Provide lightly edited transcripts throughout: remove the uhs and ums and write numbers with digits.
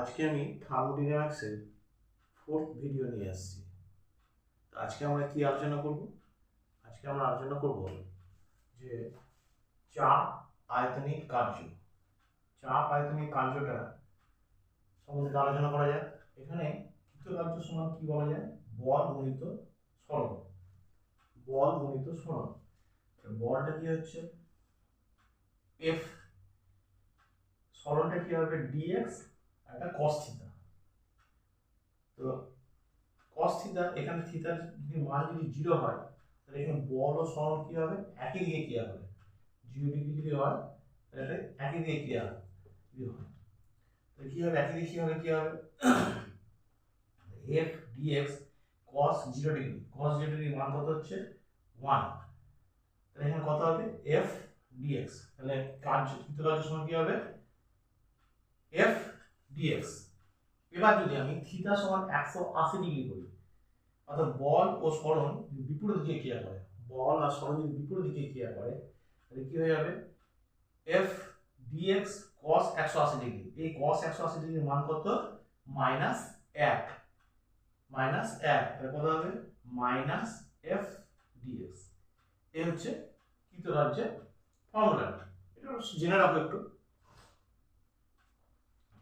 আজকে আমি থার্মোডাইনামিক্সের 4th video নিয়ে আসছি। তো আজকে আমরা কি আলোচনা করব? আজকে আমরা আলোচনা করব যে চাপ আয়তনিক কার্য। চাপ আয়তনিক কার্যটা সম্বন্ধে আলোচনা করা যায়। এখানে কৃতকার্য সমান কি বলা যায়? বল গুণিত সরণ। বল গুণিত সরণ। বলটা কি হচ্ছে এফ, সরণটা কি হবে ডিএক্স, একটা কস থিটা। তো cos থিটা, এখানে থিটার যদি মান যদি 0 হয় তাহলে এখানে বল ও সরণ কি হবে? একই দিকে ক্রিয়া হবে। 0 ডিগ্রি যদি হয় তাহলে একই দিকে ক্রিয়া হবে। তাহলে কি হবে? একই দিকে কি হবে f dx cos 0 degree. cos 0 degree মান কত হচ্ছে? 1। তাহলে এখানে কত হবে? f dx। তাহলে কৃতকার্য সমান কি হবে? f dx। এবার যদি আমি থিটা সমান 180 ডিগ্রি করি, অর্থাৎ বল ও সরণ বিপরীত দিকে ক্রিয়া করে, বল আর সরণ যদি বিপরীত দিকে ক্রিয়া করে তাহলে কি হয়ে যাবে? f dx cos 180 degree. এই cos 180 ডিগ্রির মান কত? -1। তাহলে কত হবে? -f dx। এই হচ্ছে কৃতকার্যের ফর্মুলা। এটা জেনে রাখো একটু।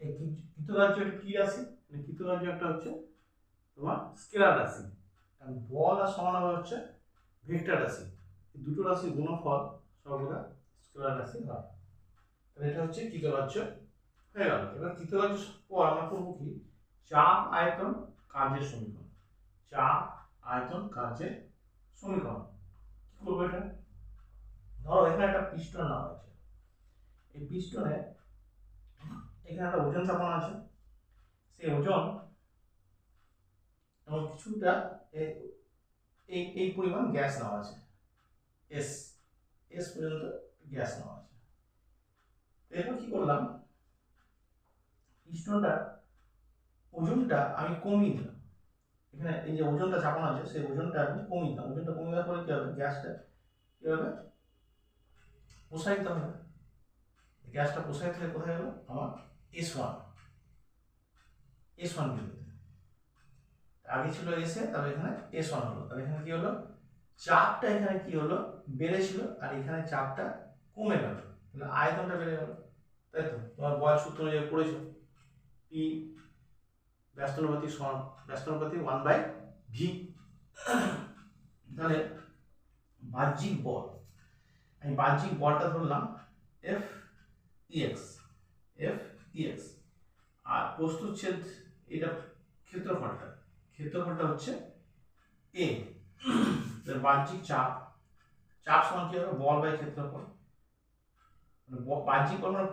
এই কৃতকার্যটা কি রাশি? কৃতকার্য একটা হচ্ছে তোমার স্কেলার রাশি, কারণ বল আর সমান হবে হচ্ছে ভেক্টর রাশি। এই দুটো রাশির গুণফল সর্বদা স্কেলার রাশি হয়। তাহলে এটা হচ্ছে কৃতকার্য হয়ে গেল। এবার কৃতকার্য পর আমরা করবো কি? চাপ আয়তন কার্যের সমীকরণ। চাপ আয়তন কার্যের সমীকরণ কি করবো? এটা ধরো এখানে একটা পিস্টন নেওয়া হয়েছে। এই পিস্টনে এখানে একটা ওজন চাপানো আছে। সেই ওজন এবং কিছুটা এই পরিমাণ গ্যাস নেওয়া আছে, এস পর্যন্ত গ্যাস নেওয়া আছে। এরপর কি করলাম? পিস্টনটা ওজনটা আমি কমিয়ে দিলাম। এখানে এই যে ওজনটা চাপানো আছে সেই ওজনটা আমি কমিয়ে দিলাম। ওজনটা কমিয়ে দেওয়ার পরে কি হবে? গ্যাসটা কি হবে? প্রসারিত হবে। গ্যাসটা প্রসারিত হয়ে কোথায় গেল? আমার এস ওয়ান বিন্দুতে। আগে ছিল এস এ, তবে এখানে এস ওয়ান হলো। তাহলে এখানে কি হলো? চাপটা এখানে কি হলো? বেড়েছিল, আর এখানে চাপটা কমে গেল। তাহলে আয়তনটা বেড়ে গেল, তাই তো? তোমার বল সূত্র অনুযায়ী পড়েছো, পি ব্যস্তানুপাতিক সমান ব্যস্তানুপাতিক 1/v। তাহলে বাহ্যিক বল, আমি বাহ্যিক বলটা ধরলাম এফ ইএক্স, আর প্রস্তুচ্ছেদ এটা ক্ষেত্রফলটা হচ্ছে এ। বাহ্যিক চাপ সমান কি হবে? বল বাই ক্ষেত্রফল। বাহ্যিক বল মানে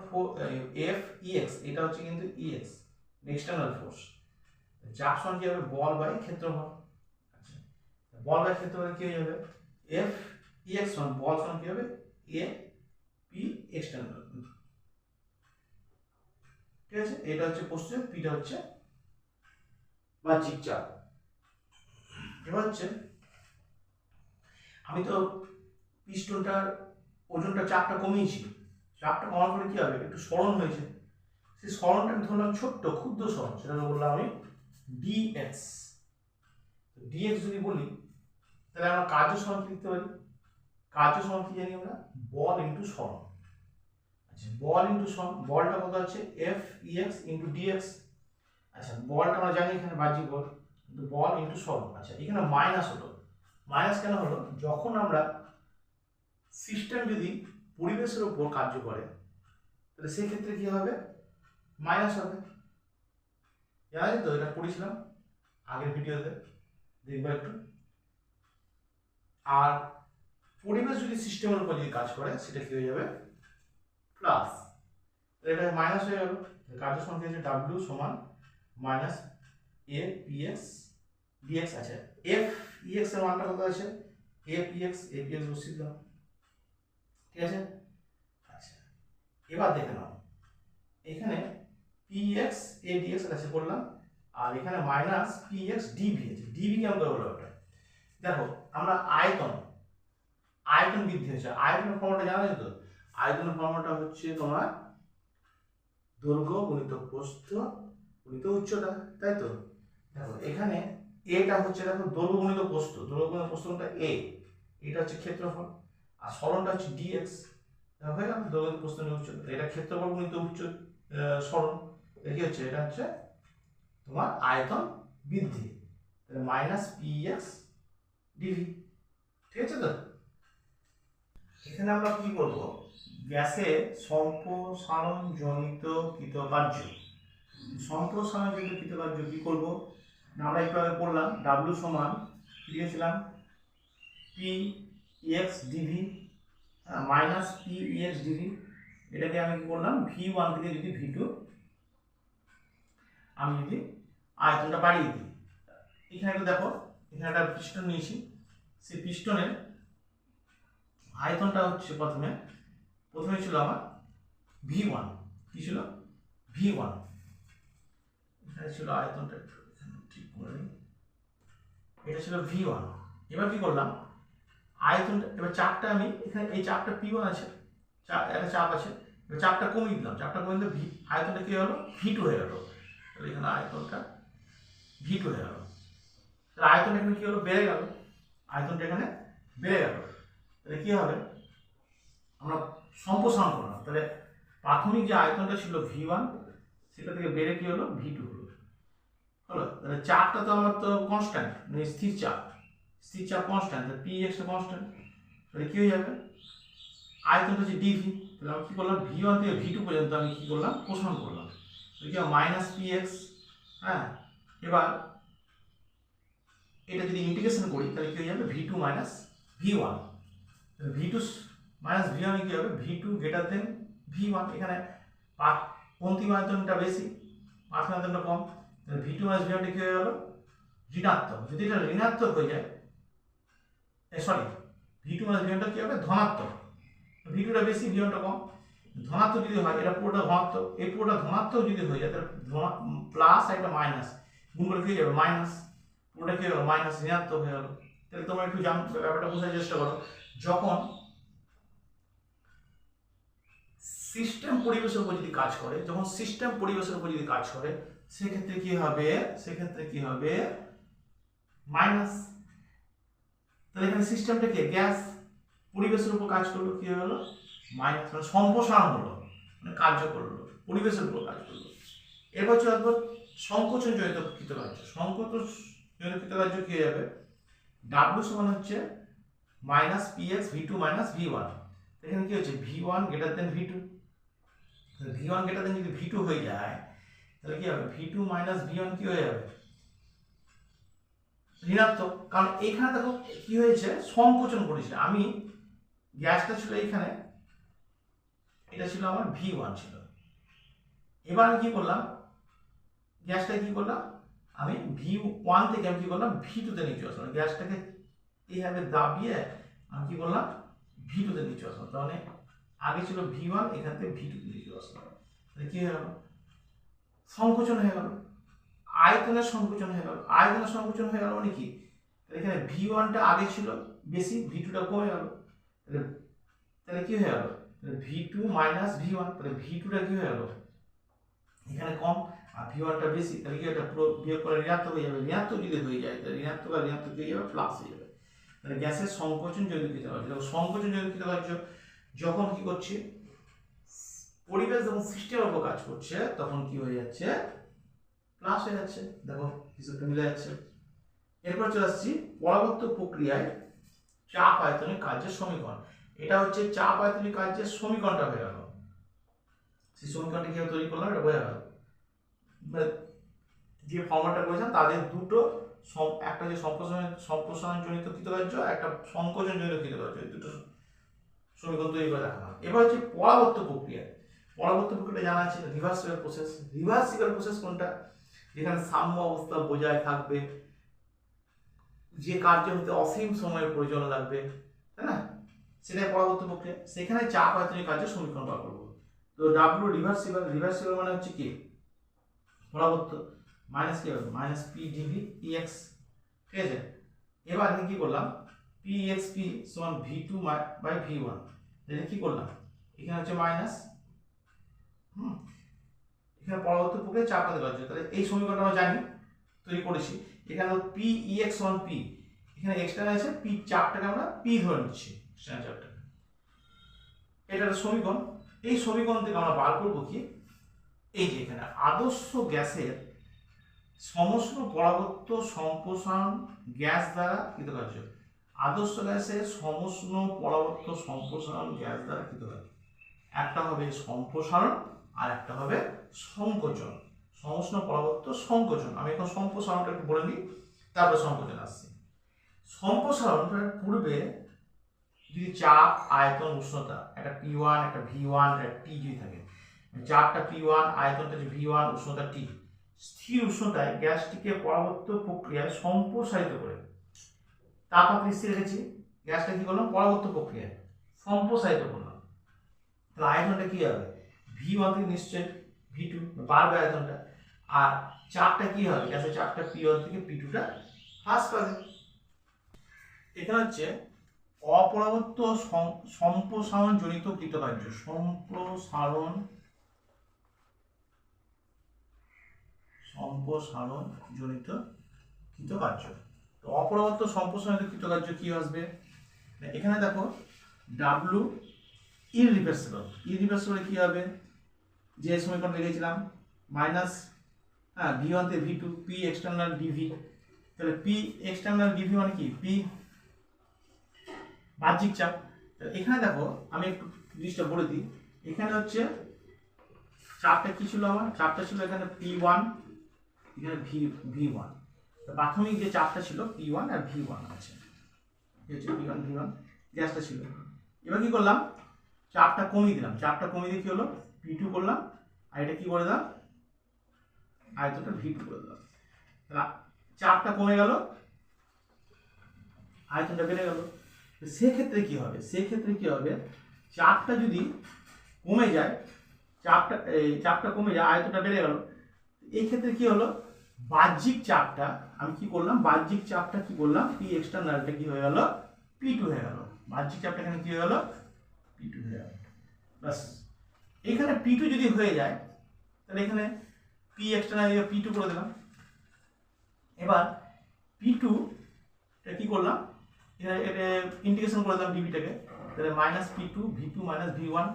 এফ ইএক্স, এটা হচ্ছে কিন্তু ইএক্স, এক্সটার্নাল ফোর্স। চাপ সমান কি হবে? বল বাই ক্ষেত্রফল। আচ্ছা, বল বাই ক্ষেত্রফল কি হয়ে যাবে? এফ ইএক্স সমান বল সমান কি হবে? A P external. ঠিক আছে, এটা হচ্ছে প্রস্তুত, পিটা হচ্ছে বাহ্যিক চাপ। এবার হচ্ছে আমি তো পিস্টনটার ওজনটা চাপটা কমিয়েছি। চাপটা কমার পরে কি হবে? একটু সরণ হয়েছে। সেই সরণটা আমি ধরলাম ছোট্ট ক্ষুদ্র সরণ, সেটা বললাম আমি ডিএক্স। ডিএক্স যদি বলি তাহলে আমরা কার্য সমান কি লিখতে পারি? কার্য সমান কি জানি আমরা? বল ইন্টু সরণ। আচ্ছা, বল ইন্টু সরণ, বলটা কত আছে? F X into DX. আচ্ছা, বলটা আমরা জানি এখানে বাহ্যিক বল, কিন্তু বল ইন্টু সরণ। আচ্ছা, এখানে মাইনাস হলো। মাইনাস কেন হলো? যখন আমরা সিস্টেম যদি পরিবেশের উপর কার্য করে তাহলে সেই ক্ষেত্রে কি হবে? মাইনাস হবে। জানা তো, এটা পড়েছিলাম আগের ভিডিওতে, দেখবা একটু। আর পরিবেশ যদি সিস্টেমের উপর যদি কাজ করে সেটা কি হয়ে যাবে? প্লাস। এটা মাইনাস হয়ে গেল। কার্য সমান হচ্ছে ডাব্লিউ সমান minus A P X DX. আছে এফ ইএক্স এর মানটা কত আছে? এ পি এক্স বসিয়ে দিলাম। ঠিক আছে। আচ্ছা, এবার দেখে নাও এখানে px a dx আছে করলাম, আর এখানে মাইনাস px dv আছে। dv কেমন করে হলো? ওটা দেখো, আমরা আয়তন বৃদ্ধি হয়েছে। আয়তনের ফর্মুলাটা জানা আছে তো? আয়তনের ফর্মুলাটা হচ্ছে তোমার দৈর্ঘ্য গুণিত প্রস্থ গুণিত উচ্চতা, তাই তো? দেখো এখানে এটা হচ্ছে দেখো দৈর্ঘ্য গুণিত প্রস্থ, দৈর্ঘ্য গুণিত প্রস্থ কোনটা a, এটা হচ্ছে ক্ষেত্রফল, আর সরণটা হচ্ছে dx। হয়ে গেল দৈর্ঘ্য গুণিত প্রস্থ নিয়ে উচ্চতা, এটা ক্ষেত্রফল গুণিত সরণ, কি হচ্ছে এটা হচ্ছে তোমার আয়তন বৃদ্ধি, তাহলে মাইনাস px dv। ঠিক আছে তো? এখানে আমরা কি করব, গ্যাসের সম্প্রসারণ জনিত কৃতকার্য, সম্প্রসারণ জনিত কৃতকার্য কি করব না, আমরা একটু আগে পড়লাম w সমান কি দিয়েছিলাম px dv minus px dv, এটাকে আমি কি করলাম v1 থেকে যদি v2 আমি যদি আয়তনটা বাড়িয়ে দিই, এখানে একটু দেখো এখানে একটা পিস্টন নিয়েছি, সেই পিস্টনের আয়তনটা হচ্ছে প্রথমে ছিল আমার v1, কি ছিল v1, এখানে ছিল আয়তনটা একটু ঠিক করে নিই, এটা ছিল v1। এবার কি করলাম আয়তনটা, এবার চাপটা আমি এখানে এই চাপটা p1 আছে, একটা চাপ আছে, এবার চাপটা কমিয়ে দিলাম, চাপটা কমিয়ে দিলে আয়তনটা কি হলো v2 হয়ে গেল, তাহলে এখানে আয়তনটা v2 হয়ে গেল, তাহলে আয়তনটা এখানে কি হলো বেড়ে গেল, আয়তনটা এখানে বেড়ে গেল, তাহলে কি হবে আমরা সম্প্রসারণ করলাম, তাহলে প্রাথমিক যে আয়তনটা ছিল v1 সেটা থেকে বেড়ে কি হলো v2 হলো, তাহলে চাপটা তো আমার তো কনস্ট্যান্ট, মানে স্থির চাপ কনস্ট্যান্ট, তাহলে px কনস্ট্যান্ট, তাহলে কি হয়ে যাবে আয়তনটা হচ্ছে dv, তাহলে আমি কি করলাম v1 থেকে v2 পর্যন্ত আমি কি করলাম প্রসারণ করলাম, তাহলে কি মাইনাস px। হ্যাঁ, এবার এটা যদি ইন্টিগ্রেশন করি তাহলে কি হয়ে যাবে v2 মাইনাস v1, তাহলে v2 মাইনাস v1 কি হবে v2 গ্রেটার দেন v1, এখানে অন্তিম আয়তনটা বেশি প্রাথমিক আয়তনটা কম, তাহলে v2 মাইনাস v1 কি হয়ে গেল ঋণাত্মক, যদি এটা ঋণাত্মক হয়ে যায় সরি v2 মাইনাস v1 কি হবে ধনাত্মক, v2টা বেশি v1টা কম, ধনাত্মক যদি হয় এটা পুরোটা ধনাত্মক, এই পুরোটা ধনাত্মক যদি হয়ে যায় তাহলে প্লাস আর একটা মাইনাস গুণ করে কি হয়ে যাবে মাইনাস, পুরোটা কি হলো মাইনাস ঋণাত্মক হয়ে গেল। তাহলে তোমরা একটু ব্যাপারটা বোঝার চেষ্টা করো, যখন সিস্টেম পরিবেশের উপর যদি কাজ করে, সেক্ষেত্রে কি হবে মাইনাস, তাহলে এখানে সিস্টেমটা কি গ্যাস পরিবেশের উপর কাজ করলো, কি হলো মাইনাস, মানে সম্প্রসারণ হলো, মানে কার্য করলো পরিবেশের উপর কাজ করলো। এবার হচ্ছে সংকোচন জনিত কৃতকার্য, সংকোচন জনিত কৃতকার্য কি হয়ে যাবে w সমান হচ্ছে minus px v2 minus v1, এখানে কি হচ্ছে v1 greater than v2, v1 greater than যদি v2 হয়ে যায় তাহলে কি হবে v2 মাইনাস v1 কি হয়ে যাবে ঋণাত্মক, কারণ এখানে দেখো কি হয়েছে সংকোচন করেছে, আমি গ্যাসটা ছিল এখানে, এটা ছিল আমার v1 ছিল, এবার আমি কি করলাম গ্যাসটা কি করলাম আমি v1 থেকে আমি কি করলাম v2 তে নিয়ে চলে আসলাম, গ্যাসটাকে এইভাবে দাবিয়ে আমি কি করলাম v2 তে নিয়ে চলে আসলাম, তাহলে আগে ছিল v1 এখান থেকে v2 তে নিয়ে চলে আসলাম, তাহলে কি হয়ে গেল সংকোচন হয়ে গেল, আয়তনের সংকোচন হয়ে গেল, মানে কি এখানে v1টা আগে ছিল বেশি, v2টা কমে গেল, তাহলে কি হয়ে গেল v2 মাইনাস v1, তাহলে v2টা কি হয়ে গেল এখানে কম আর v1টা বেশি, তাহলে কি এটা পুরো বিয়োগ করে ঋণাত্মক হয়ে যাবে, ঋণাত্মক যদি হয়ে যায় তাহলে ঋণাত্মক আর ঋণাত্মক হয়ে যাবে প্লাস হয়ে যাবে, তাহলে গ্যাসের সংকোচন জনিত কৃতকার্য, সংকোচন জনিত কৃতকার্য যখন কি করছে পরিবেশ এবং সিস্টেমের উপর কাজ করছে তখন কি হয়ে যাচ্ছে প্লাস হয়ে যাচ্ছে, দেখো হিসাবটা মিলে যাচ্ছে। এরপর চলে আসছি পরবর্তী প্রক্রিয়ায় চাপ আয়তনিক কার্যের সমীকরণ, এটা হচ্ছে চাপ আয়তনিক কার্যের সমীকরণটা হয়ে গেল, সেই সমীকরণটা কিভাবে তৈরি করলাম এটা বোঝা গেল, যে ফর্মুলাটা করেছেন তাদের দুটো, একটা যে সম্প্রসারণ জনিত কৃতকার্য, একটা সংকোচন জনিত কৃতকার্য, এই দুটো সমীকরণ তৈরি করে রাখা। এবার হচ্ছে পরাবর্তী প্রক্রিয়া জানা আছে রিভার্সিবল প্রসেস কোনটা, যেখানে সাম্য অবস্থা বজায় থাকবে, যে কার্য হতে অসীম সময়ের প্রয়োজন লাগবে, তাই না, সেটাই পরবর্তী প্রক্রিয়া, সেখানে চাপ আয়তনিক কার্যের সমীকরণ বার করবো। তো w রিভার্সিবল মানে হচ্ছে কি পরাবর্ত মাইনাস কি হবে মাইনাস p dv ex, ঠিক আছে। এবার আমি কি করলাম pxp সমান v2 বাই v1, এটা কি করলাম এখানে হচ্ছে মাইনাস, এখানে পরবর্তী প্রক্রিয়া চাপটা দেওয়া হচ্ছে, তাহলে এই সমীকরণটা আমরা জানি, তৈরি করেছি। এখানে P E x one P, এখানে এক্সটার্নাল আছে পি চাপটাকে আমরা পি ধরে নিচ্ছি, এক্সটার্নাল চাপটাকে। এটা একটা সমীকরণ। এই সমীকরণ থেকে আমরা বার করবো কি, এই যে এখানে আদর্শ গ্যাসের সমষ্ণ পরাবর্ত সম্প্রসারণ গ্যাস দ্বারা কৃতকার্য। আদর্শ গ্যাসের সমষ্ণ পরাবর্ত সম্প্রসারণ গ্যাস দ্বারা কৃতকার্য। একটা হবে সম্প্রসারণ আর একটা হবে সংকোচন। সমষ্ণ পরাবর্ত সংকোচন, আমি এখন সম্প্রসারণটা একটু বলে নিই, তারপরে সংকোচন আসছে। সম্প্রসারণটার পূর্বে যদি চাপ, আয়তন, উষ্ণতা, একটা P1, একটা V1, একটা T যদি থাকে, চাপটা P1, আয়তনটা যে V1, উষ্ণতা T, স্থির উষ্ণতায় গ্যাসটিকে পরবর্ত প্রক্রিয়ায় সম্প্রসারিত করে তাপমাত্রা স্থির রেখেছি, গ্যাসটা কি করলাম পরবর্ত প্রক্রিয়ায় সম্প্রসারিত করলাম, তাহলে আয়তনটা কি হবে V1 থেকে নিশ্চয় V2 বাড়বে আয়তনটা, আর চাপটা কি হবে, গ্যাসের চাপটা P1 থেকে P2টা হ্রাস পাবে। এখানে হচ্ছে অপরাবর্ত সম্প্রসারণ জনিত কৃতকার্য, সম্প্রসারণ জনিত কৃতকার্য। তো অপরাবর্ত সম্প্রসারণ কৃতকার্য কি আসবে, এখানে দেখো ডাব্লু ইররিভার্সিবল, ইররিভার্সিবল কি হবে, যে সমীকরণ লিখেছিলাম মাইনাস V1 থেকে V2 P এক্সটার্নাল ডিভি, তাহলে P এক্সটার্নাল ডিভি মানে কি P বাহ্যিক চাপ। এখানে দেখো আমি একটু জিনিসটা বলে দিই, এখানে হচ্ছে চাপটা কি ছিল, আমার চাপটা ছিল এখানে P1, এখানে V1, প্রাথমিক যে চাপটা ছিল P1 আর V1 আছে, P1 V1 গ্যাসটা ছিল। এবার কি করলাম, চাপটা কমিয়ে দিলাম, চাপটা কমিয়ে দিয়ে কি হলো P2 করলাম, আর এটা কি করে দিলাম আয়তনটা V2 করে দিলাম, চাপটা কমে গেল, আয়তনটা বেড়ে গেল। সেক্ষেত্রে কি হবে, সেক্ষেত্রে কি হবে, চাপটা যদি কমে যায়, চাপটা কমে যায়, আয়তনটা বেড়ে গেল, এই ক্ষেত্রে কি হলো বাহ্যিক চাপটা আমি কি করলাম, বাহ্যিক চাপটা কি করলাম P এক্সটার্নালটা কি হয়ে গেল P2 হয়ে গেল, বাহ্যিক চাপটা এখানে কি হয়ে গেল P2 হয়ে গেল। বাস এখানে P2 যদি হয়ে যায় তাহলে এখানে P এক্সটার্নাল P2 করে দিলাম। এবার P2 এটা কি করলাম, এটা ইন্টিগ্রেশন করে দিলাম ডিভিটাকে, তাহলে minus P2 V2 minus V1,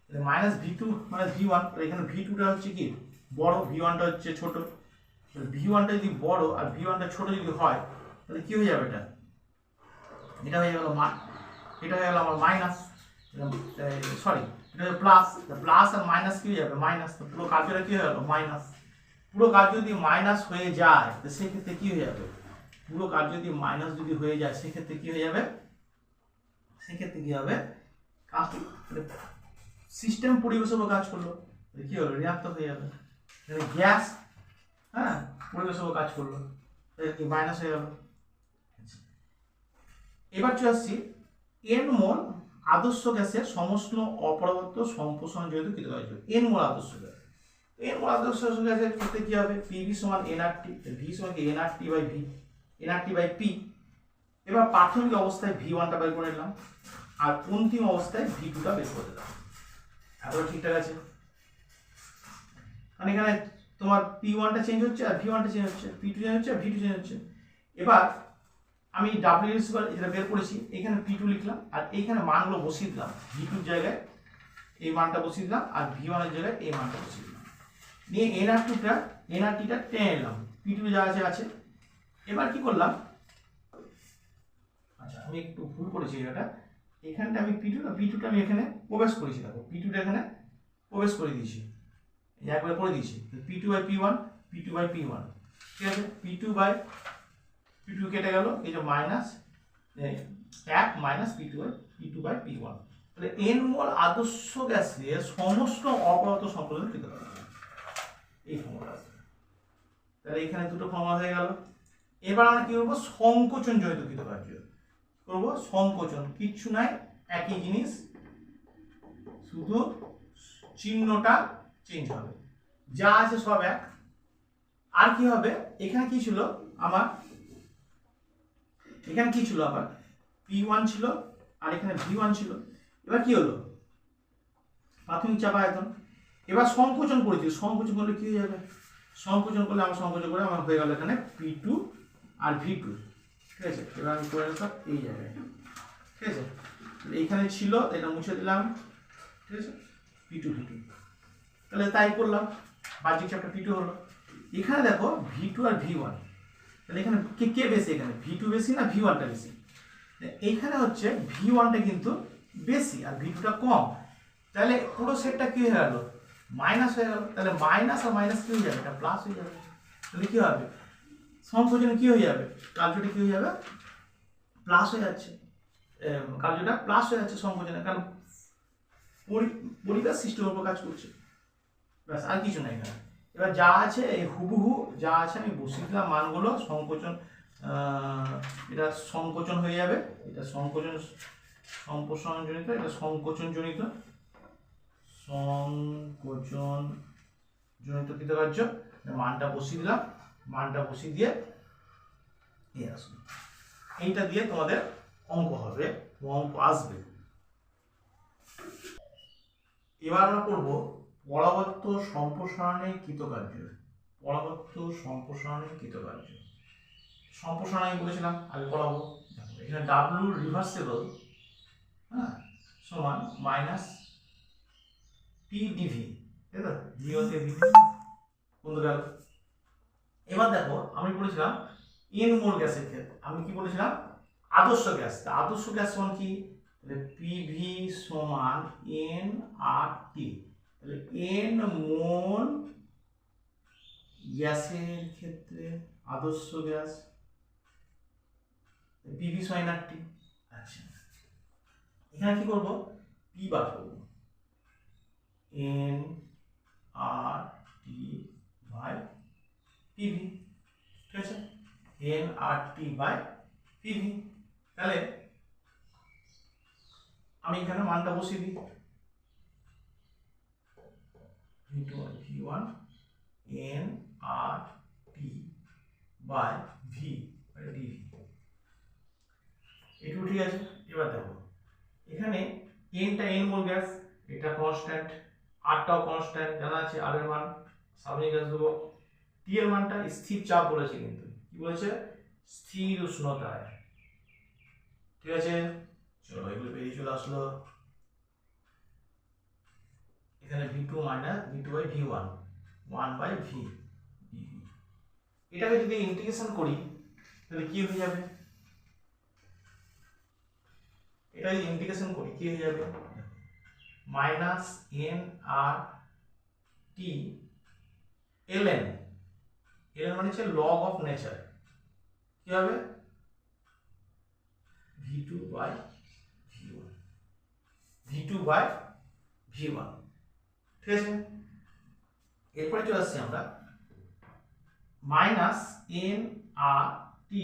তাহলে মাইনাস V2 মাইনাস V1, তাহলে এখানে V2টা হচ্ছে কি বড়, V1টা হচ্ছে ছোট, V1টা যদি বড় আর V1টা ছোট যদি হয় তাহলে কি হয়ে যাবে, এটা হয়ে গেল এটা হয়ে গেল আমার মাইনাস, সরি এটা প্লাস, প্লাস আর মাইনাস কি হয়ে যাবে মাইনাস, তো পুরো কার্যটা কি হয়ে গেল মাইনাস। পুরো কার্য যদি মাইনাস হয়ে যায় তো সেক্ষেত্রে কি হয়ে যাবে, পুরো কার্য যদি মাইনাস যদি হয়ে যায় সেক্ষেত্রে কি হয়ে যাবে, সেক্ষেত্রে কি হবে সিস্টেম পরিবেশের উপর কাজ করলো, কি হলো ঋণাত্মক হয়ে যাবে, গ্যাস পরিবেশের উপর কাজ করলো, কি মাইনাস হয়ে গেল। এবার চলে আসছি এন মোল আদর্শ গ্যাসের সমষ্ণ অপরাবর্ত সম্প্রসারণ জনিত কৃতকার্য, এন মোল আদর্শ গ্যাস। এন মোল আদর্শ গ্যাসের ক্ষেত্রে কি হবে, পিভি সমান এনআরটি, ভি সমান কি NRT by V, NRT by P. এবার প্রাথমিক অবস্থায় V1টা বের করে নিলাম আর অন্তিম অবস্থায় V2টা বের করে দিলাম, এতটা ঠিকঠাক আছে। মানে এখানে তোমার P1টা চেঞ্জ হচ্ছে আর V1টা চেঞ্জ হচ্ছে, P2 চেঞ্জ হচ্ছে আর V2 চেঞ্জ হচ্ছে। এবার আমি ডাব্লিউ এটা বের করেছি, এখানে P2 লিখলাম আর এইখানে মানগুলো বসিয়ে দিলাম, V2 জায়গায় এই মানটা বসিয়ে দিলাম আর V1 এর জায়গায় এই মানটা বসিয়ে দিলাম, নিয়ে এনআরটিটা টেনে নিলাম, P2 যা আছে আছে। এবার কি করলাম, আচ্ছা আমি একটু ভুল করেছি, এটা এখানটা আমি P2টা আমি এখানে প্রবেশ করেছি, দেখো P2টা এখানে প্রবেশ করে দিয়েছি, একবারে করে দিয়েছি, P2 by P1, P2 by P1, ঠিক আছে, P2 কেটে গেল, এই যে minus 1 minus P2 by P1, তাহলে এন মোল আদর্শ গ্যাসের সমস্ত অপরাবর্ত সম্প্রসারণ কৃতকার্য, এই ফর্মুলা আছে। তাহলে এখানে দুটো ফর্মুলা হয়ে গেল। এবার আমরা কি করবো, সংকোচন জনিত কৃতকার্য করবো, সংকোচন কিচ্ছু নাই, একই জিনিস, শুধু চিহ্নটা চেঞ্জ হবে, যা আছে সব এক। আর কি হবে, এখানে কি ছিল আমার, এখানে কি ছিল আবার P1 ছিল আর এখানে V1 ছিল। এবার কি হলো, প্রাথমিক চাপ আয়তন, এবার সংকোচন করেছি, সংকোচন করলে কি হয়ে যাবে, সংকোচন করলে আমার সংকোচন করে আমার হয়ে গেল এখানে P2 আর V2, ঠিক আছে। এবার আমি করে রাখলাম এই জায়গায়, ঠিক আছে। এইখানে ছিল, এটা মুছে দিলাম, ঠিক আছে, P2 V2, তাহলে তাই করলাম, বাহ্যিক চাপটা P2 হলো। এখানে দেখো V2 আর V1, তাহলে এখানে কে বেশি, এখানে V2 বেশি না V1টা বেশি, এইখানে হচ্ছে V1টা কিন্তু বেশি আর V2টা কম, তাহলে পুরো সেটটা কি হয়ে গেল, মাইনাস হয়ে গেল। তাহলে মাইনাস আর মাইনাস কি হয়ে যাবে, এটা প্লাস হয়ে যাবে। তাহলে কি হবে, সংকোচনে কি হয়ে যাবে, কার্যটা কি হয়ে যাবে, প্লাস হয়ে যাচ্ছে, কার্যটা প্লাস হয়ে যাচ্ছে সংকোচনে, কারণ পরিবেশ সিস্টেমের উপর কাজ করছে, ব্যাস আর কিছু নাই এখানে। এবার যা আছে এই হুবহু যা আছে আমি বসিয়ে দিলাম মানগুলো, সংকোচন এটা সংকোচন হয়ে যাবে, এটা সংকোচন সম্প্রসারণ জনিত, এটা সংকোচন জনিত, সংকোচন জনিত কৃতকার্য, মানটা বসিয়ে দিলাম, মানটা বসিয়ে দিয়ে এই আসবে, এইটা দিয়ে তোমাদের অঙ্ক হবে, অঙ্ক আসবে। এবার আমরা করব পরাবর্ত সম্প্রসারণের কৃতকার্য, পরাবর্ত সম্প্রসারণের কৃতকার্য। সম্প্রসারণ আমি বলেছিলাম আগে করাবো, এখানে ডাব্লু রিভার্সেবল, হ্যাঁ, সমান মাইনাস পি ডিভি, তাই তো, ভি হতে ভি বন্ধু গেল। এবার দেখো আমি বলেছিলাম এন মোল গ্যাসের ক্ষেত্রে, আমি কি বলেছিলাম, আদর্শ গ্যাস, আদর্শ গ্যাস সমান কি, তাহলে পিভি সমান এন আর টি, তাহলে এন মোল গ্যাসের ক্ষেত্রে আদর্শ গ্যাস পিভি সমান আর টি। আচ্ছা, এখানে কি করব, পি বার করব, N R T by PV, ঠিক আছে, N R T by PV. তাহলে আমি এখানে মানটা বসিয়ে দিই, V2 আর V1 N R T by V by DV, এটুকু ঠিক আছে। এবার দেখো এখানে এনটা এন মোল গ্যাস, এটা কনস্ট্যান্ট, আরটাও কনস্ট্যান্ট জানা আছে, আর এর মান সামনে গ্যাস দেবো, টি এর মানটা স্থির চাপ বলেছে, কিন্তু কি বলেছে, স্থির উষ্ণতায়, ঠিক আছে। চলো এগুলো বেরিয়ে চলে আসলো, এখানে V2 minus V2 by V1 1 by V, এটাকে যদি ইন্টিগ্রেশন করি তাহলে কি হয়ে যাবে, এটা যদি ইন্টিগ্রেশন করি কি হয়ে যাবে, মাইনাস এন আর টি এলএন, এলএন মানে হচ্ছে লগ অফ নেচার, কি হবে V2 by V1, V2 by V1, ঠিক আছে। এরপরে চলে আসছি আমরা মাইনাস এন আর টি,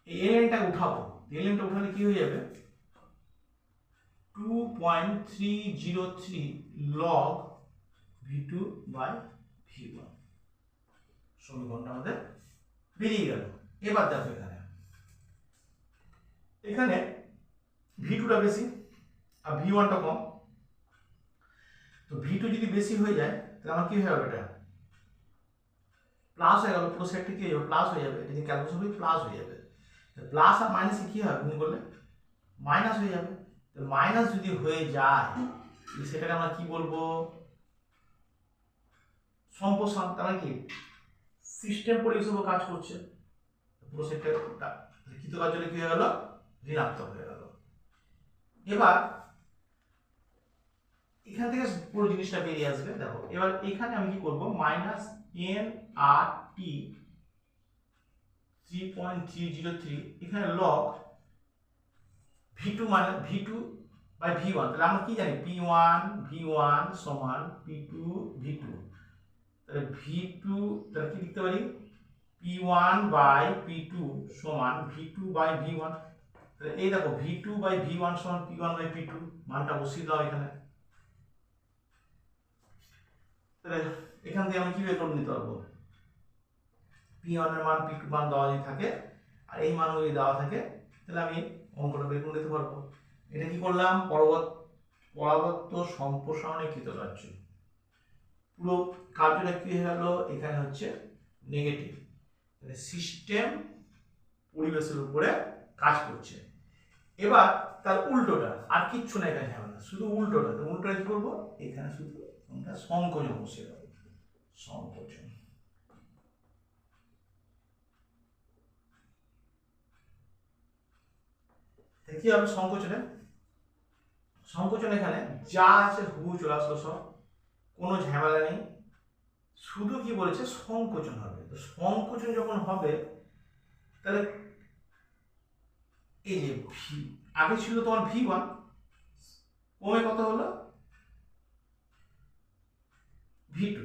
এলএনটা উঠাবো, এলএনটা উঠালে কি হয়ে যাবে, 2.303 লগ V2 বাই V1, সমীকরণটা আমাদের বেরিয়ে গেল। এবার দেখো এখানে, এখানে V2টা বেশি আর V1টা কম, তো V2 যদি বেশি হয়ে যায় তাহলে আমার কি হয়ে যাবে, এটা প্লাস হয়ে গেল, পুরো সেটটা কি হয়ে যাবে, প্লাস হয়ে যাবে, এটা যদি ক্যালকুলেশন করি প্লাস হয়ে যাবে, প্লাস আর মাইনাসে কি হবে, গুণ করলে মাইনাস হয়ে যাবে। তো মাইনাস যদি হয়ে যায় সেটাকে আমরা কি বলবো, সম্প্রসারণ, তার মানে কি সিস্টেম পরিবেশ উপর কাজ করছে, পুরো সেটটা কৃতকার্যটা কি হয়ে গেল, ঋণাত্মক হয়ে গেল। এবার এখান থেকে পুরো জিনিসটা বেরিয়ে আসবে, দেখো এবার এখানে আমি কি করব, মাইনাস এন আর টি 3.303, এখানে লগ V2 মানে V2 বাই V1, তাহলে আমরা কি জানি, P1 V1 সমান P2 V2, তাহলে V2, তাহলে কি লিখতে পারি, P1 বাই P2 সমান V2 বাই V1, তাহলে এই দেখো V2 বাই V1 সমান P1 বাই P2, মানটা বসিয়ে দাও এখানে, তাহলে এখান থেকে আমি কি বের করে নিতে পারবো, P1 এর মান P2 মান দেওয়া যদি থাকে আর এই মান যদি দেওয়া থাকে তাহলে আমি অঙ্কটা বের করে নিতে পারবো। এটা কি করলাম, পরাবর্ত সম্প্রসারণের কৃতকার্য, পুরো কার্যটা কি হয়ে গেল, এখানে হচ্ছে নেগেটিভ। তাহলে সিস্টেম পরিবেশের উপরে কাজ করছে। এবার তার উল্টোটা, আর কিচ্ছু না এখানে ঝামেলা, শুধু উল্টোটা। তো উল্টোটা কি করবো, এখানে শুধু আমরা সংকোচন বসিয়ে দেবো, সংকোচন। কি হবে সংকোচনে, সংকোচন এখানে যা আছে হুবহু চলে আসলো সব, কোনো ঝামেলা নেই। শুধু কি বলেছে সংকোচন হবে। তো সংকোচন যখন হবে তাহলে এই যে ভি আগে ছিল তোমার V1, কমে কত হলো V2,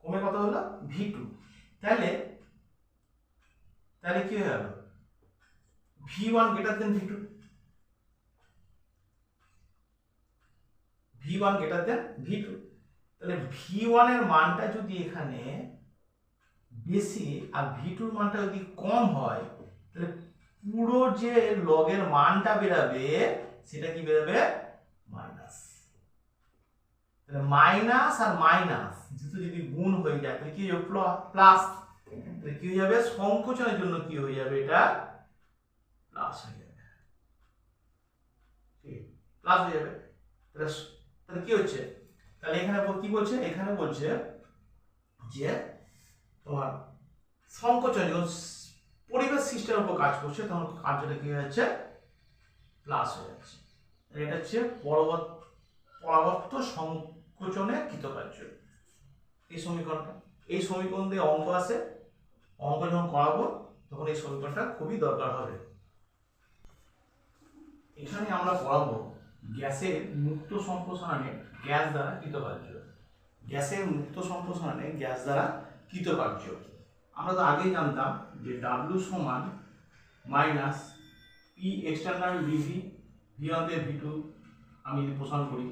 কমে কত হলো V2। তাহলে তাহলে কি হয়ে গেল, V1 greater than V2, V1 greater than V2। তাহলে V1 এর মানটা যদি এখানে বেশি আর V2 এর মানটা যদি কম হয়, তাহলে পুরো যে লগের মানটা বেরাবে সেটা কি বেরাবে, মাইনাস। তাহলে মাইনাস আর মাইনাস যদি গুণ হয়ে যায় তাহলে কি হবে প্লাস। তাহলে কি হয়ে যাবে, সংকোচনের জন্য কি হয়ে যাবে, এটা প্লাস হয়ে যাবে, প্লাস হয়ে যাবে। তাহলে কি হচ্ছে, তাহলে এখানে কি বলছে, এখানে বলছে যে তোমার সংকোচন যখন পরিবেশ সিস্টেমের উপর কাজ করছে তখন কার্যটা কি হয়ে যাচ্ছে, প্লাস হয়ে যাচ্ছে। এটা হচ্ছে পরাবর্ত সংকোচনের কৃতকার্য, এই সমীকরণটা। এই সমীকরণ দিয়ে অঙ্ক আসে, অঙ্ক যখন করাবো তখন এই সমীকরণটা খুবই দরকার হবে। এখানে আমরা পড়াবো গ্যাসের মুক্ত সম্প্রসারণে গ্যাস দ্বারা কৃতকার্য। গ্যাসের মুক্ত সম্প্রসারণে গ্যাস দ্বারা কৃতকার্য আমরা তো আগেই জানতাম যে W সমান minus P external DV V1 দিয়ে V2 আমি যদি প্রসারণ করি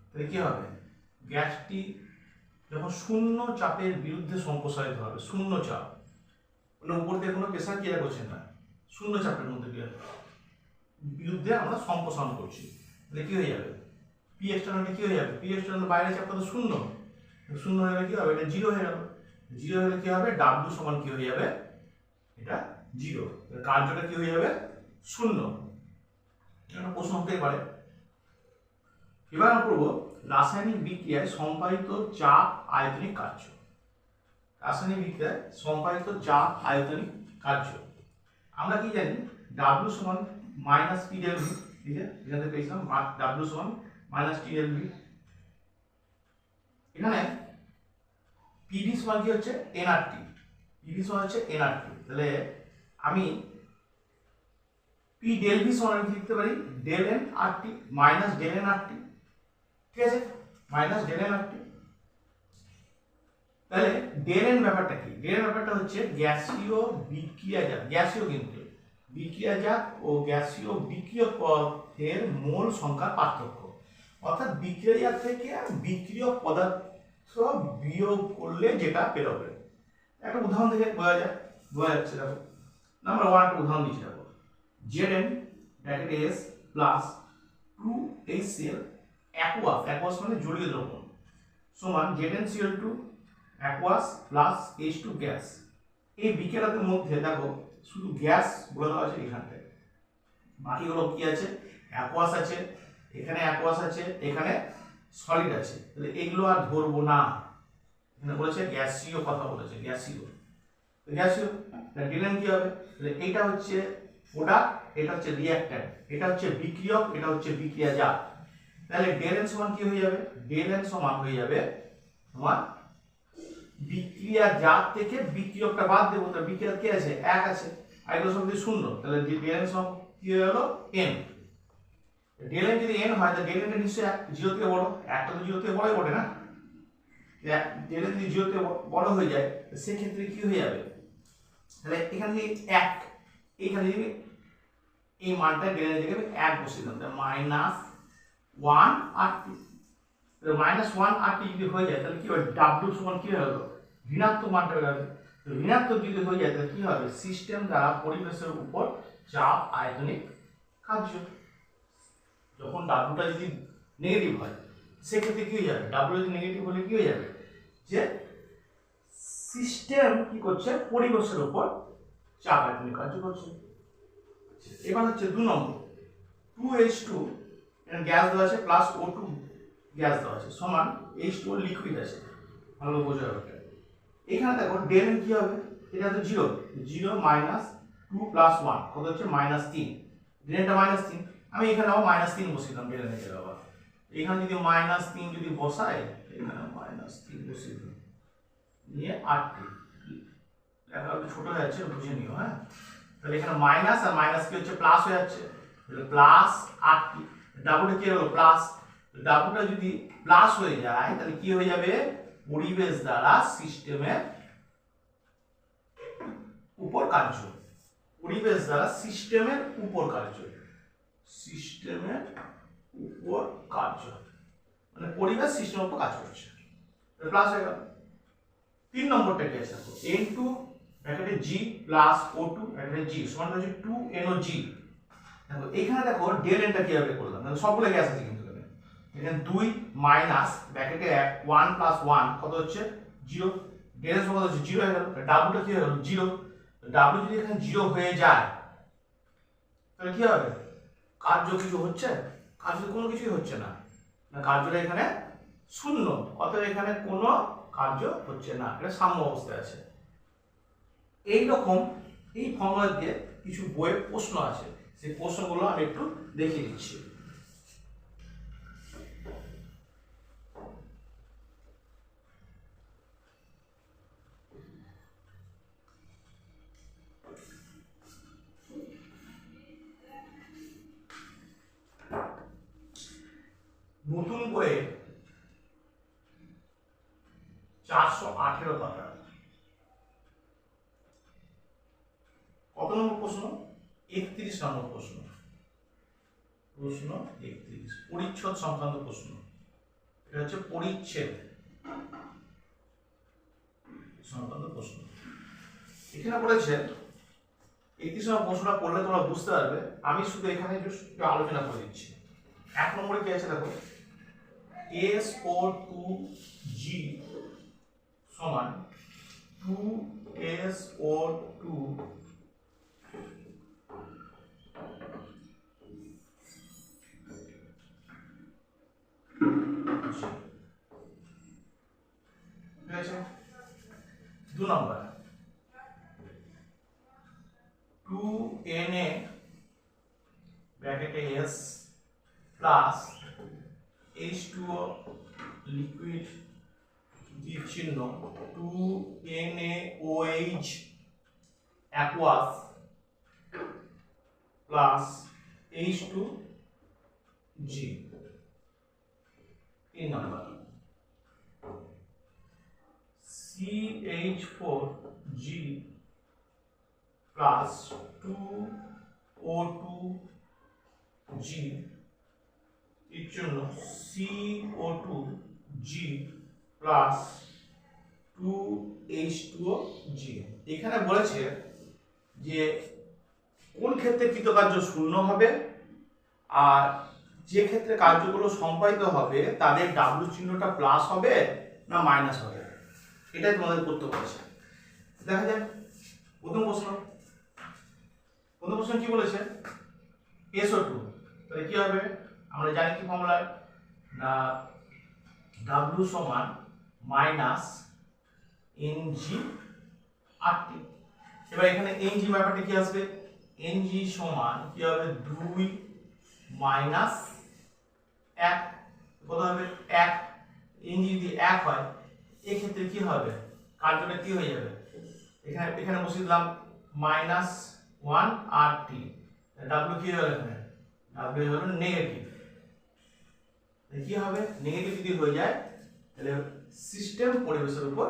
তাহলে কি হবে, গ্যাসটি যখন শূন্য চাপের বিরুদ্ধে সম্প্রসারিত হবে, শূন্য চাপ মানে উপর দিয়ে কোনো প্রেসার ক্রিয়া করছে না, শূন্য চাপের মধ্যে বিরুদ্ধে আমরা সম্প্রসারণ করছি, তাহলে কি হয়ে যাবে, পি এক্সটার্নালটা কি হয়ে যাবে, পি এক্সটার্নাল বাইরে চাপটা তো শূন্য, শূন্য হয়ে গেলে কি হবে, এটা জিরো হয়ে গেল। জিরো হলে কি হবে, W সমান কি হয়ে যাবে, এটা জিরো, কার্যটা কি হয়ে যাবে, শূন্য। এটা প্রশ্ন হতেই পারে। এবার আমরা করবো রাসায়নিক বিক্রিয়ায় সম্পাদিত চাপ আয়তনিক কার্য। রাসায়নিক বিক্রিয়ায় সম্পাদিত চাপ আয়তনিক কার্য আমরা কি জানি, W সমান মাইনাস পি ডেল ভি, ঠিক আছে, এখান থেকে পেয়েছিলাম W সমান মাইনাস টি ডেল ভি। এখানে পিভি সমান কি হচ্ছে এনআরটি, পিভি সমান হচ্ছে এনআরটি। তাহলে আমি পি ডেল ভি সমান আমি লিখতে পারি ডেল এন আর টি মাইনাস ডেল এন আর টি, ঠিক আছে, মাইনাস ডেল এন আর টি। তাহলে ডেল এন ব্যাপারটা কি, ডেল এন ব্যাপারটা হচ্ছে গ্যাসীয় বিক্রিয়াজাত, গ্যাসীয় কিন্তু বিক্রিয়াজাত ও গ্যাসীয় বিক্রিয়ক পদার্থের মোল সংখ্যার পার্থক্য, অর্থাৎ বিক্রিয়াজাত থেকে বিক্রিয়ক পদার্থ বিয়োগ করলে যেটা বেরোবে। একটা উদাহরণ থেকে বোঝা যাচ্ছে, দেখো নাম্বার 1 একটা উদাহরণ দিচ্ছি, দেখো Zn bracket S plus 2HCl aqueous, aqueous মানে জলীয় দ্রবণ, সমান ZnCl2 aqueous plus H2 gas. এই বিক্রিয়াটার মধ্যে দেখো শুধু গ্যাস বলে দেওয়া আছে এখানটায়, বাকিগুলো কি আছে, অ্যাকুয়াস আছে, এখানে অ্যাকুয়াস আছে, এখানে সলিড আছে। তাহলে এগুলো আর ধরবো না, এখানে বলেছে গ্যাসীয় কথা বলেছে, গ্যাসীয়, গ্যাসীয় ডিলেন কি হবে, তাহলে এইটা হচ্ছে প্রোডাক্ট, এটা হচ্ছে রিঅ্যাক্ট্যান্ট, এটা হচ্ছে বিক্রিয়ক, এটা হচ্ছে বিক্রিয়াজাত। তাহলে ডেল এন সমান কি হয়ে যাবে, ডেল এন সমান হয়ে যাবে তোমার বিক্রিয়াজাত থেকে বিক্রিয়কটা বাদ দেবো, তাহলে বিক্রিয়াজাত কি আছে, এক আছে, আর এগুলো সব যদি শূন্য, তাহলে ডেল এন সমান কি হয়ে গেল এন। ডেল এন যদি এন হয় তাহলে ডেল এনটা নিশ্চয়ই 0 থেকে বড়, একটা তো 0 থেকে বড়ই বটে না, ডেল এন যদি 0 থেকে বড় হয়ে যায় সেক্ষেত্রে কি হয়ে যাবে, তাহলে এখানে যদি 1, এইখানে যদি এই মানটা ডেল এন থেকে 1 বসিয়ে দিলাম, তাহলে -1 আর 2, তাহলে -1 আর 2 যদি হয়ে যায় তাহলে কি হবে, W সমান কি হলো, ঋণাত্মক মানটা হয়ে যাবে। তো ঋণাত্মক যদি হয়ে যায় তাহলে কি হবে, সিস্টেম দ্বারা পরিবেশের উপর চাপ আয়তনিক কার্য। যখন ডাব্লুটা যদি নেগেটিভ হয় সেক্ষেত্রে কি হয়ে যাবে, ডাব্লিউ যদি নেগেটিভ হলে কি হয়ে যাবে, যে সিস্টেম কি করছে, পরিবেশের উপর চাপ আয়তনে কার্য করছে। এবার হচ্ছে 2 নম্বর, 2H2 এখানে গ্যাস দেওয়া আছে প্লাস O2 গ্যাস দেওয়া আছে সমান H2 লিকুইড আছে, ভালো বোঝা যাবে। এখানে দেখো ডেল কি হবে, এটা তো 0 0 মাইনাস 2 প্লাস 1 কত হচ্ছে -3, ডেলটা -3, আমি এখানে আবার -3 বসিয়ে দিলাম ডেল এর জায়গায়। আবার এখানে যদি -3 যদি বসাই, এখানে -3 বসিয়ে দিলাম, নিয়ে 8 লেখা একটু ছোট হয়ে যাচ্ছে, বুঝে নিও। হ্যাঁ, তাহলে এখানে মাইনাস আর মাইনাস কি হচ্ছে, প্লাস হয়ে যাচ্ছে, তাহলে প্লাস 8, ডাবলটা কি হলো প্লাস, ডাবলটা যদি প্লাস হয়ে যায় তাহলে কি হয়ে যাবে, পরিবেশ দ্বারা সিস্টেমের উপর কার্য, পরিবেশ দ্বারা সিস্টেমের উপর কার্য, সিস্টেমের উপর কার্য, মানে পরিবেশ সিস্টেমের উপর কাজ করছে, প্লাস হয়ে গেল। 3 নম্বরটা কি আছে, N2 ব্র্যাকেটে G প্লাস O2 ব্র্যাকেটে G সমান হচ্ছে 2NOG। দেখো এখানে দেখো ডেল এনটা কিভাবে করলাম, দেখো সবগুলো গ্যাস আছে কিন্তু এখানে 2 মাইনাস ব্র্যাকেটে 1 প্লাস 1 কত হচ্ছে 0, ডেল এর কত হচ্ছে 0 হয়ে গেল, ডাব্লিউটা কি হয়ে গেল 0, ডাব্লিউ যদি এখানে 0 হয়ে যায় তাহলে কি হবে, কার্য কিছু হচ্ছে, কার্য কোনো কিছুই হচ্ছে না, কার্যটা এখানে শূন্য, অতএব এখানে কোনো কার্য হচ্ছে না, এটা সাম্য অবস্থায় আছে। এইরকম এই ফর্মুলা দিয়ে কিছু বইয়ের প্রশ্ন আছে, সেই প্রশ্নগুলো আমি একটু দেখিয়ে দিচ্ছি। নতুন বইয়ে 418 পাতা, কত নম্বর প্রশ্ন, 31 নম্বর প্রশ্ন, প্রশ্ন 31 পরিচ্ছদ সংক্রান্ত প্রশ্ন, এটা হচ্ছে পরিচ্ছেদ সংক্রান্ত প্রশ্ন। এখানে বলেছে 31 নম্বর প্রশ্নটা পড়লে তোমরা বুঝতে পারবে, আমি শুধু এখানে একটু আলোচনা করে দিচ্ছি। 1 নম্বরে কি আছে দেখো, SO2G সমান 2SO2 ঠিক আছে। 2 নম্বর 2Na ব্র্যাকেটে S প্লাস H2O লিকুইড দ্বীপ চিহ্ন 2NaOH অ্যাকুয়াস প্লাস H2G। 3 নম্বর CH4G প্লাস 2O2G এর জন্য CO2G প্লাস 2H2OG। এখানে বলেছে যে কোন ক্ষেত্রে কৃতকার্য শূন্য হবে আর যে ক্ষেত্রে কার্যগুলো সম্পাদিত হবে তাদের ডাব্লিউ চিহ্নটা প্লাস হবে না মাইনাস হবে, এটাই তোমাদের করতে বলেছে। দেখা যাক প্রথম প্রশ্ন কি বলেছে, SO2 তাহলে কি হবে, আমরা জানি কি ফর্মুলা, না W সমান মাইনাস NG/RT। এবার এখানে NG ব্যাপারটা কি আসবে, NG সমান কি হবে 2 মাইনাস 1 কত হবে 1, NG যদি 1 হয় এই ক্ষেত্রে কি হবে, কার্যটা কি হয়ে যাবে, এখানে বসিয়ে দিলাম -1 RT, W কি হলো, এখানে W হলো নেগেটিভ, কি হবে নেগেটিভ যদি হয়ে যায় তাহলে সিস্টেম পরিবেশের উপর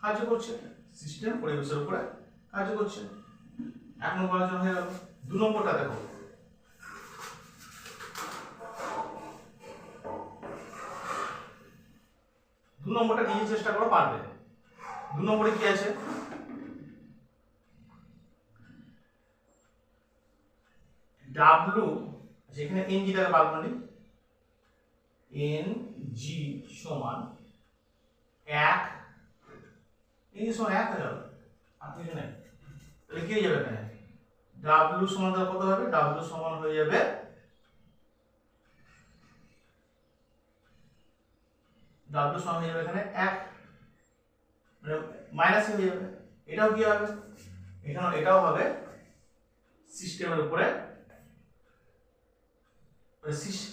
কার্য করছে, সিস্টেম পরিবেশের উপরে কার্য করছে। 1 নম্বর আলোচনা হয়ে গেল। 2 নম্বরটা দেখো, দু নম্বরটা নিজে চেষ্টা করো পারবে। 2 নম্বরে কি আছে, W যেখানে NG টাকে বার করলি, NG জি সমান 1 এই সমান 1 হয়ে যাবে আর কিছু নেই তাহলে কি হয়ে যাবে এখানে W সমান কত হবে W সমান হয়ে যাবে W সমান হয়ে যাবে এখানে 1 মানে মাইনাস হয়ে যাবে এটাও কি হবে এটাও হবে সিস্টেমের উপরে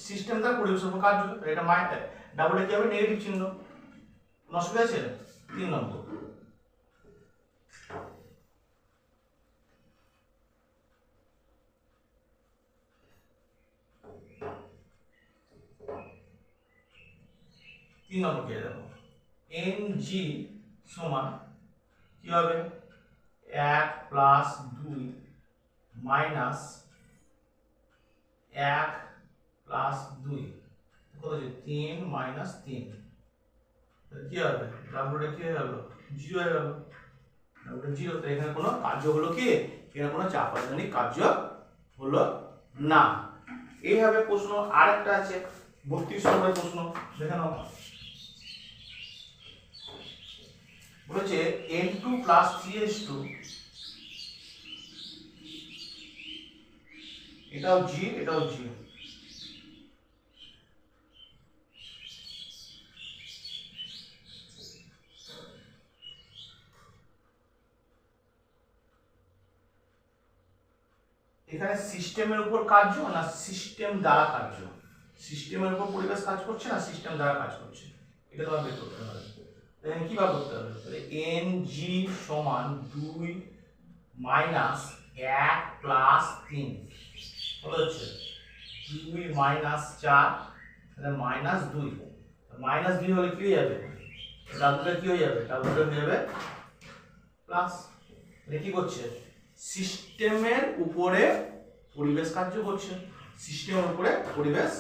সিস্টেম তার পরিবেশের উপর কার্য এটা ডাবলটা কি হবে নেগেটিভ চিহ্ন কোনো অসুবিধা আছে 3 নম্বর কি দেখো NG সমান কি হবে 1 প্লাস 2 মাইনাস 1 প্লাস 2 কত হচ্ছে 3 মাইনাস 3 তাহলে কি হবে ডাবলটা কি হয়ে গেল 0 হয়ে গেল ডাবলটা 0 তো এখানে কোনো কার্য হলো কি এখানে কোনো চাপাজনিক কার্য হলো না এইভাবে প্রশ্ন আরেকটা আছে 32 নম্বরের প্রশ্ন দেখে নাও বলেছে N2 প্লাস 3S2 এটাও G এটাও G এখানে সিস্টেমের উপর কার্য না সিস্টেম দ্বারা কার্য সিস্টেমের উপর পরিবেশ কাজ করছে না সিস্টেম দ্বারা কাজ করছে এটা তোমার বের করতে হবে তাহলে কি বার করতে হবে তাহলে NG সমান 2 মাইনাস 1 প্লাস 3 কত হচ্ছে 2 মাইনাস 4 তাহলে মাইনাস 2 মাইনাস 2 হলে কি হয়ে যাবে ডাবলটা কি হয়ে যাবে ডাবলটা হয়ে যাবে প্লাস এটা কি করছে সিস্টেমের উপরে পরিবেশ কার্য করছে সিস্টেমের উপরে পরিবেশ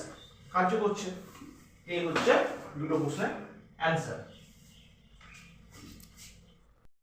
কার্য করছে এই হচ্ছে দুটো প্রশ্নের অ্যান্সার